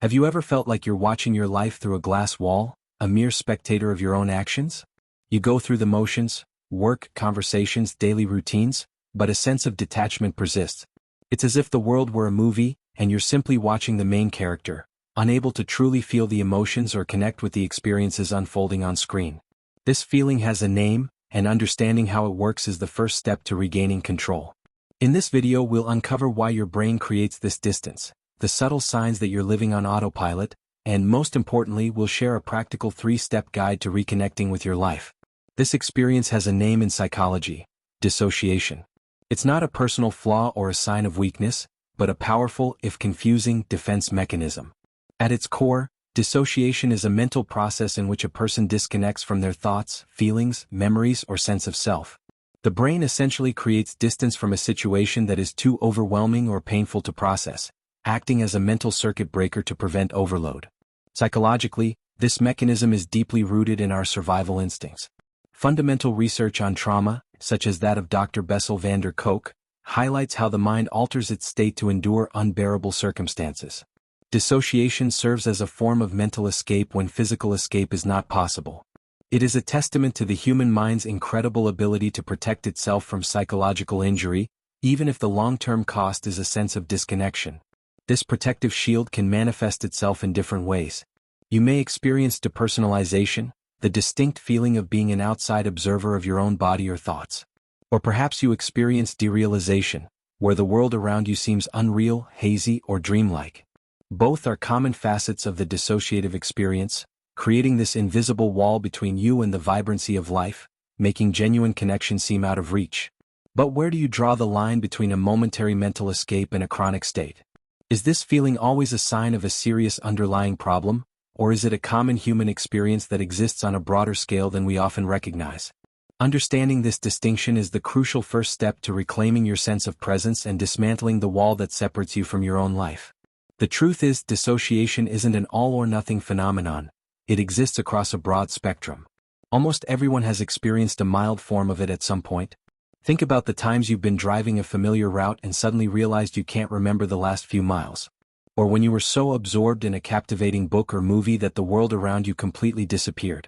Have you ever felt like you're watching your life through a glass wall, a mere spectator of your own actions? You go through the motions, work, conversations, daily routines, but a sense of detachment persists. It's as if the world were a movie, and you're simply watching the main character, unable to truly feel the emotions or connect with the experiences unfolding on screen. This feeling has a name, and understanding how it works is the first step to regaining control. In this video, we'll uncover why your brain creates this distance, the subtle signs that you're living on autopilot, and most importantly, we'll share a practical 3-step guide to reconnecting with your life. This experience has a name in psychology: dissociation. It's not a personal flaw or a sign of weakness, but a powerful, if confusing, defense mechanism. At its core, dissociation is a mental process in which a person disconnects from their thoughts, feelings, memories, or sense of self. The brain essentially creates distance from a situation that is too overwhelming or painful to process, acting as a mental circuit breaker to prevent overload. Psychologically, this mechanism is deeply rooted in our survival instincts. Fundamental research on trauma, such as that of Dr. Bessel van der Kolk, highlights how the mind alters its state to endure unbearable circumstances. Dissociation serves as a form of mental escape when physical escape is not possible. It is a testament to the human mind's incredible ability to protect itself from psychological injury, even if the long-term cost is a sense of disconnection. This protective shield can manifest itself in different ways. You may experience depersonalization, the distinct feeling of being an outside observer of your own body or thoughts. Or perhaps you experience derealization, where the world around you seems unreal, hazy, or dreamlike. Both are common facets of the dissociative experience, creating this invisible wall between you and the vibrancy of life, making genuine connection seem out of reach. But where do you draw the line between a momentary mental escape and a chronic state? Is this feeling always a sign of a serious underlying problem, or is it a common human experience that exists on a broader scale than we often recognize? Understanding this distinction is the crucial first step to reclaiming your sense of presence and dismantling the wall that separates you from your own life. The truth is, dissociation isn't an all-or-nothing phenomenon. It exists across a broad spectrum. Almost everyone has experienced a mild form of it at some point. Think about the times you've been driving a familiar route and suddenly realized you can't remember the last few miles. Or when you were so absorbed in a captivating book or movie that the world around you completely disappeared.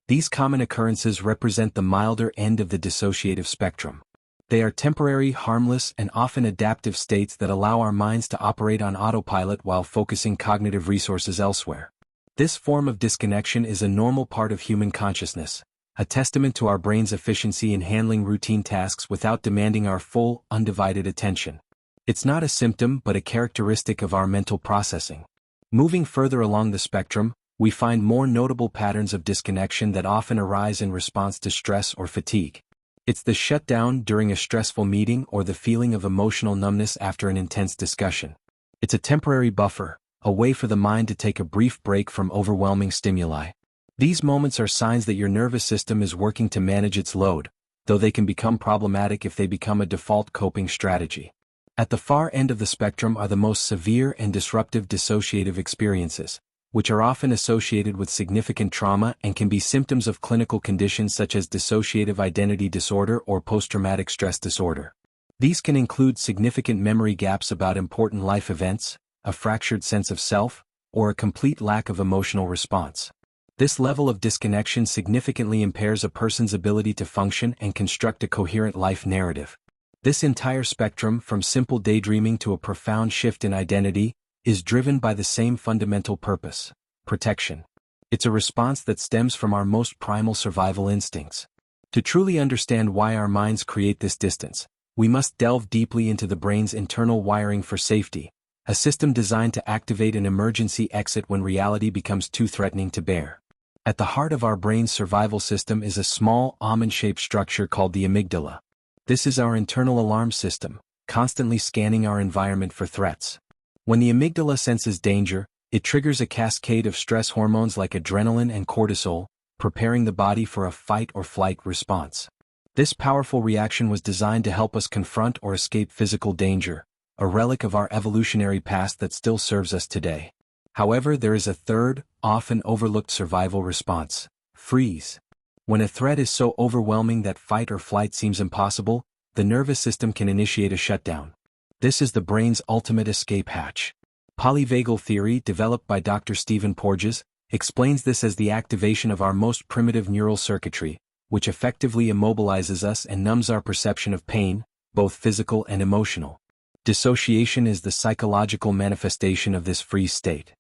These common occurrences represent the milder end of the dissociative spectrum. They are temporary, harmless, and often adaptive states that allow our minds to operate on autopilot while focusing cognitive resources elsewhere. This form of disconnection is a normal part of human consciousness, a testament to our brain's efficiency in handling routine tasks without demanding our full, undivided attention. It's not a symptom but a characteristic of our mental processing. Moving further along the spectrum, we find more notable patterns of disconnection that often arise in response to stress or fatigue. It's the shutdown during a stressful meeting or the feeling of emotional numbness after an intense discussion. It's a temporary buffer, a way for the mind to take a brief break from overwhelming stimuli. These moments are signs that your nervous system is working to manage its load, though they can become problematic if they become a default coping strategy. At the far end of the spectrum are the most severe and disruptive dissociative experiences, which are often associated with significant trauma and can be symptoms of clinical conditions such as dissociative identity disorder or post-traumatic stress disorder. These can include significant memory gaps about important life events, a fractured sense of self, or a complete lack of emotional response. This level of disconnection significantly impairs a person's ability to function and construct a coherent life narrative. This entire spectrum, from simple daydreaming to a profound shift in identity, is driven by the same fundamental purpose: protection. It's a response that stems from our most primal survival instincts. To truly understand why our minds create this distance, we must delve deeply into the brain's internal wiring for safety, a system designed to activate an emergency exit when reality becomes too threatening to bear. At the heart of our brain's survival system is a small, almond-shaped structure called the amygdala. This is our internal alarm system, constantly scanning our environment for threats. When the amygdala senses danger, it triggers a cascade of stress hormones like adrenaline and cortisol, preparing the body for a fight-or-flight response. This powerful reaction was designed to help us confront or escape physical danger, a relic of our evolutionary past that still serves us today. However, there is a third, often overlooked survival response: freeze. When a threat is so overwhelming that fight or flight seems impossible, the nervous system can initiate a shutdown. This is the brain's ultimate escape hatch. Polyvagal theory, developed by Dr. Stephen Porges, explains this as the activation of our most primitive neural circuitry, which effectively immobilizes us and numbs our perception of pain, both physical and emotional. Dissociation is the psychological manifestation of this freeze state.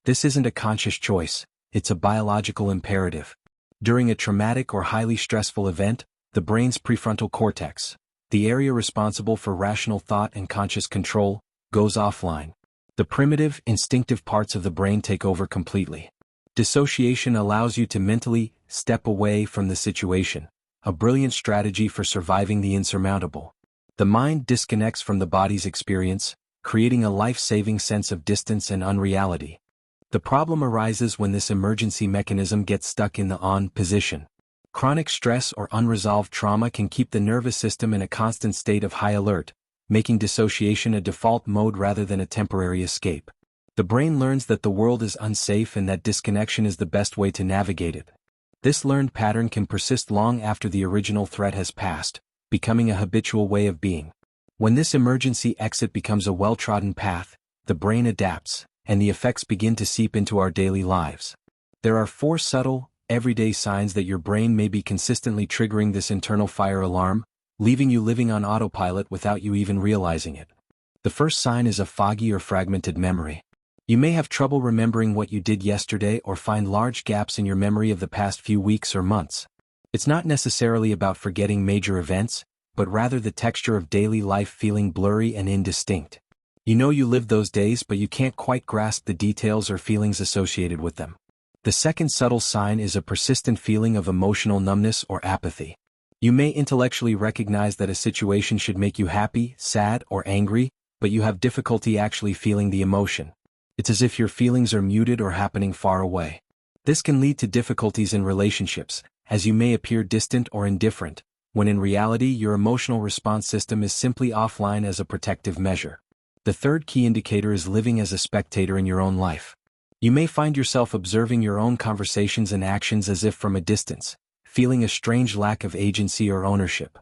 This isn't a conscious choice, it's a biological imperative. During a traumatic or highly stressful event, the brain's prefrontal cortex, the area responsible for rational thought and conscious control, goes offline. The primitive, instinctive parts of the brain take over completely. Dissociation allows you to mentally step away from the situation, a brilliant strategy for surviving the insurmountable. The mind disconnects from the body's experience, creating a life-saving sense of distance and unreality. The problem arises when this emergency mechanism gets stuck in the on position. Chronic stress or unresolved trauma can keep the nervous system in a constant state of high alert, making dissociation a default mode rather than a temporary escape. The brain learns that the world is unsafe and that disconnection is the best way to navigate it. This learned pattern can persist long after the original threat has passed, becoming a habitual way of being. When this emergency exit becomes a well-trodden path, the brain adapts, and the effects begin to seep into our daily lives. There are 4 subtle, everyday signs that your brain may be consistently triggering this internal fire alarm, leaving you living on autopilot without you even realizing it. The first sign is a foggy or fragmented memory. You may have trouble remembering what you did yesterday or find large gaps in your memory of the past few weeks or months. It's not necessarily about forgetting major events, but rather the texture of daily life feeling blurry and indistinct. You know you lived those days, but you can't quite grasp the details or feelings associated with them. The second subtle sign is a persistent feeling of emotional numbness or apathy. You may intellectually recognize that a situation should make you happy, sad, or angry, but you have difficulty actually feeling the emotion. It's as if your feelings are muted or happening far away. This can lead to difficulties in relationships, as you may appear distant or indifferent, when in reality your emotional response system is simply offline as a protective measure. The third key indicator is living as a spectator in your own life. You may find yourself observing your own conversations and actions as if from a distance, feeling a strange lack of agency or ownership.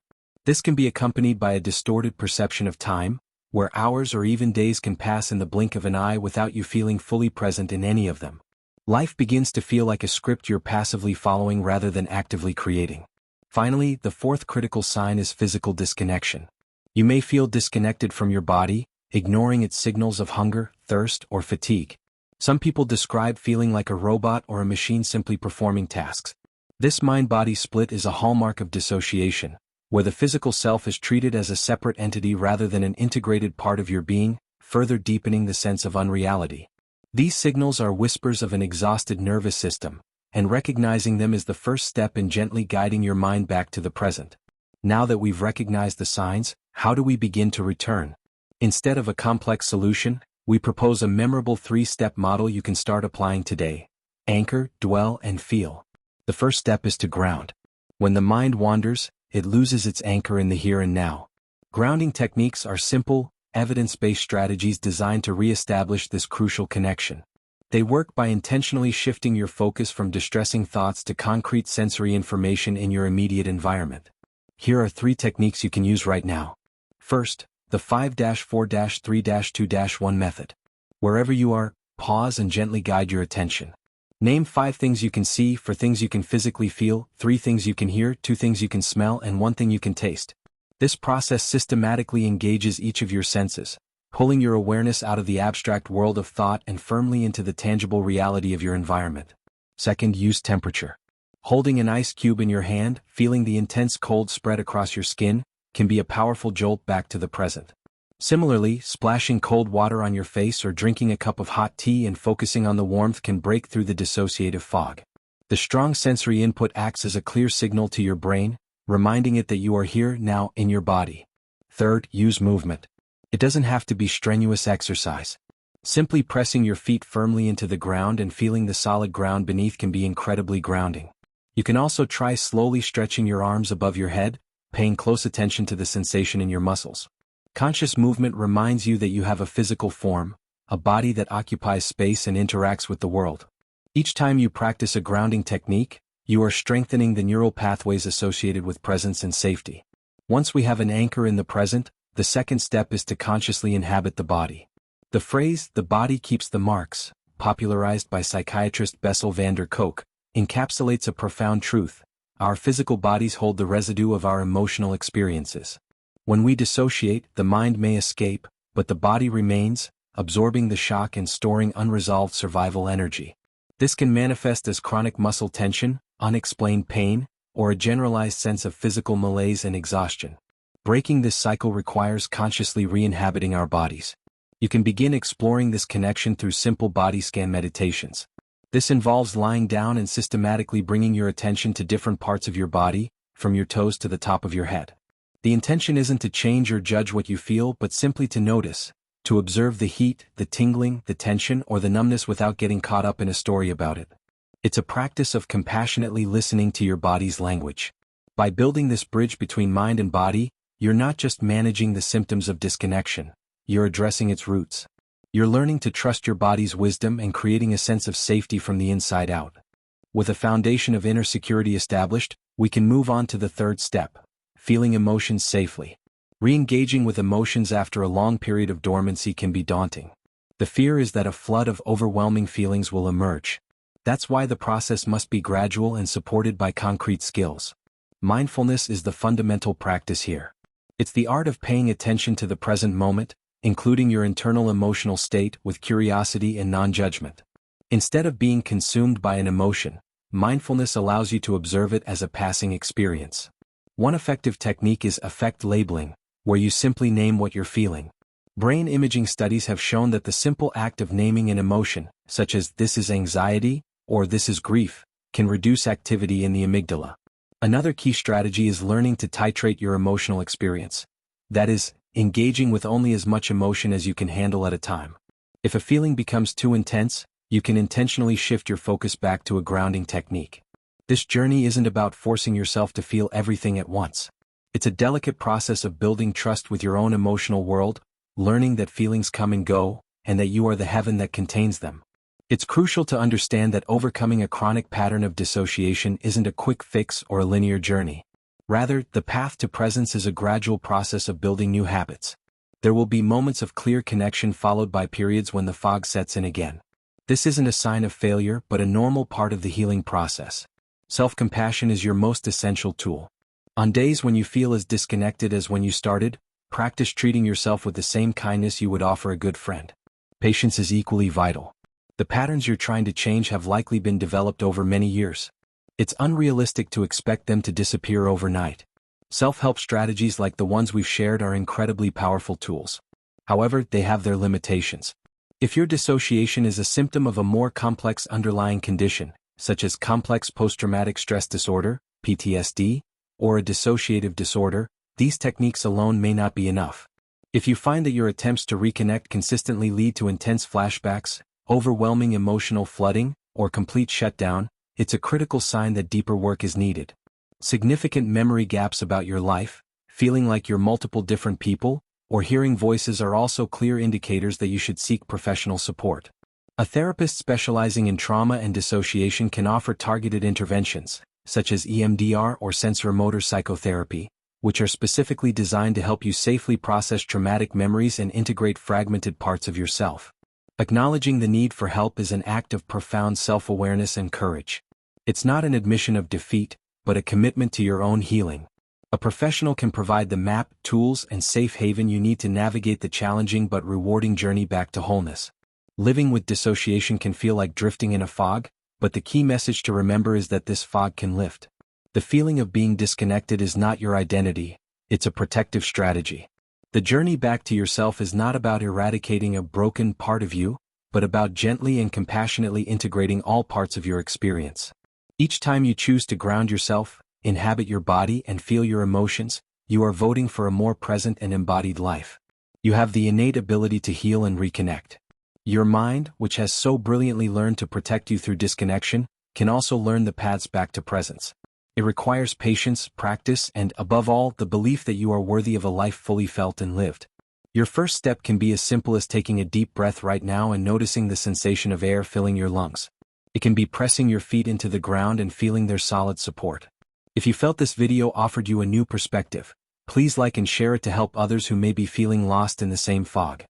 This can be accompanied by a distorted perception of time, where hours or even days can pass in the blink of an eye without you feeling fully present in any of them. Life begins to feel like a script you're passively following rather than actively creating. Finally, the fourth critical sign is physical disconnection. You may feel disconnected from your body, ignoring its signals of hunger, thirst, or fatigue. Some people describe feeling like a robot or a machine simply performing tasks. This mind-body split is a hallmark of dissociation, where the physical self is treated as a separate entity rather than an integrated part of your being, further deepening the sense of unreality. These signals are whispers of an exhausted nervous system, and recognizing them is the first step in gently guiding your mind back to the present. Now that we've recognized the signs, how do we begin to return? Instead of a complex solution, we propose a memorable 3-step model you can start applying today. Anchor, dwell, and feel. The first step is to ground. When the mind wanders, it loses its anchor in the here and now. Grounding techniques are simple, evidence-based strategies designed to re-establish this crucial connection. They work by intentionally shifting your focus from distressing thoughts to concrete sensory information in your immediate environment. Here are 3 techniques you can use right now. First, the 5-4-3-2-1 method. Wherever you are, pause and gently guide your attention. Name 5 things you can see, 4 things you can physically feel, 3 things you can hear, 2 things you can smell, and 1 thing you can taste. This process systematically engages each of your senses, pulling your awareness out of the abstract world of thought and firmly into the tangible reality of your environment. Second, use temperature. Holding an ice cube in your hand, feeling the intense cold spread across your skin, can be a powerful jolt back to the present. Similarly, splashing cold water on your face or drinking a cup of hot tea and focusing on the warmth can break through the dissociative fog. The strong sensory input acts as a clear signal to your brain, reminding it that you are here now in your body. Third, use movement. It doesn't have to be strenuous exercise. Simply pressing your feet firmly into the ground and feeling the solid ground beneath can be incredibly grounding. You can also try slowly stretching your arms above your head, paying close attention to the sensation in your muscles. Conscious movement reminds you that you have a physical form, a body that occupies space and interacts with the world. Each time you practice a grounding technique, you are strengthening the neural pathways associated with presence and safety. Once we have an anchor in the present, the second step is to consciously inhabit the body. The phrase, "the body keeps the marks," popularized by psychiatrist Bessel van der Kolk, encapsulates a profound truth. Our physical bodies hold the residue of our emotional experiences. When we dissociate, the mind may escape, but the body remains, absorbing the shock and storing unresolved survival energy. This can manifest as chronic muscle tension, unexplained pain, or a generalized sense of physical malaise and exhaustion. Breaking this cycle requires consciously re-inhabiting our bodies. You can begin exploring this connection through simple body scan meditations. This involves lying down and systematically bringing your attention to different parts of your body, from your toes to the top of your head. The intention isn't to change or judge what you feel, but simply to notice, to observe the heat, the tingling, the tension, or the numbness without getting caught up in a story about it. It's a practice of compassionately listening to your body's language. By building this bridge between mind and body, you're not just managing the symptoms of disconnection, you're addressing its roots. You're learning to trust your body's wisdom and creating a sense of safety from the inside out. With a foundation of inner security established, we can move on to the third step, feeling emotions safely. Re-engaging with emotions after a long period of dormancy can be daunting. The fear is that a flood of overwhelming feelings will emerge. That's why the process must be gradual and supported by concrete skills. Mindfulness is the fundamental practice here. It's the art of paying attention to the present moment, including your internal emotional state, with curiosity and non-judgment. Instead of being consumed by an emotion, mindfulness allows you to observe it as a passing experience. One effective technique is affect labeling, where you simply name what you're feeling. Brain imaging studies have shown that the simple act of naming an emotion, such as "this is anxiety" or "this is grief," can reduce activity in the amygdala. Another key strategy is learning to titrate your emotional experience. That is, engaging with only as much emotion as you can handle at a time. If a feeling becomes too intense, you can intentionally shift your focus back to a grounding technique. This journey isn't about forcing yourself to feel everything at once. It's a delicate process of building trust with your own emotional world, learning that feelings come and go, and that you are the heaven that contains them. It's crucial to understand that overcoming a chronic pattern of dissociation isn't a quick fix or a linear journey. Rather, the path to presence is a gradual process of building new habits. There will be moments of clear connection followed by periods when the fog sets in again. This isn't a sign of failure but a normal part of the healing process. Self-compassion is your most essential tool. On days when you feel as disconnected as when you started, practice treating yourself with the same kindness you would offer a good friend. Patience is equally vital. The patterns you're trying to change have likely been developed over many years. It's unrealistic to expect them to disappear overnight. Self-help strategies like the ones we've shared are incredibly powerful tools. However, they have their limitations. If your dissociation is a symptom of a more complex underlying condition, such as complex post-traumatic stress disorder, PTSD, or a dissociative disorder, these techniques alone may not be enough. If you find that your attempts to reconnect consistently lead to intense flashbacks, overwhelming emotional flooding, or complete shutdown, it's a critical sign that deeper work is needed. Significant memory gaps about your life, feeling like you're multiple different people, or hearing voices are also clear indicators that you should seek professional support. A therapist specializing in trauma and dissociation can offer targeted interventions, such as EMDR or sensorimotor psychotherapy, which are specifically designed to help you safely process traumatic memories and integrate fragmented parts of yourself. Acknowledging the need for help is an act of profound self-awareness and courage. It's not an admission of defeat, but a commitment to your own healing. A professional can provide the map, tools, and safe haven you need to navigate the challenging but rewarding journey back to wholeness. Living with dissociation can feel like drifting in a fog, but the key message to remember is that this fog can lift. The feeling of being disconnected is not your identity, it's a protective strategy. The journey back to yourself is not about eradicating a broken part of you, but about gently and compassionately integrating all parts of your experience. Each time you choose to ground yourself, inhabit your body, and feel your emotions, you are voting for a more present and embodied life. You have the innate ability to heal and reconnect. Your mind, which has so brilliantly learned to protect you through disconnection, can also learn the paths back to presence. It requires patience, practice, and, above all, the belief that you are worthy of a life fully felt and lived. Your first step can be as simple as taking a deep breath right now and noticing the sensation of air filling your lungs. It can be pressing your feet into the ground and feeling their solid support. If you felt this video offered you a new perspective, please like and share it to help others who may be feeling lost in the same fog.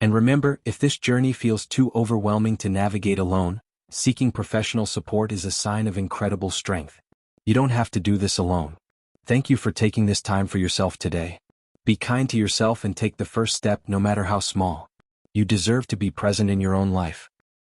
And remember, if this journey feels too overwhelming to navigate alone, seeking professional support is a sign of incredible strength. You don't have to do this alone. Thank you for taking this time for yourself today. Be kind to yourself and take the first step, no matter how small. You deserve to be present in your own life.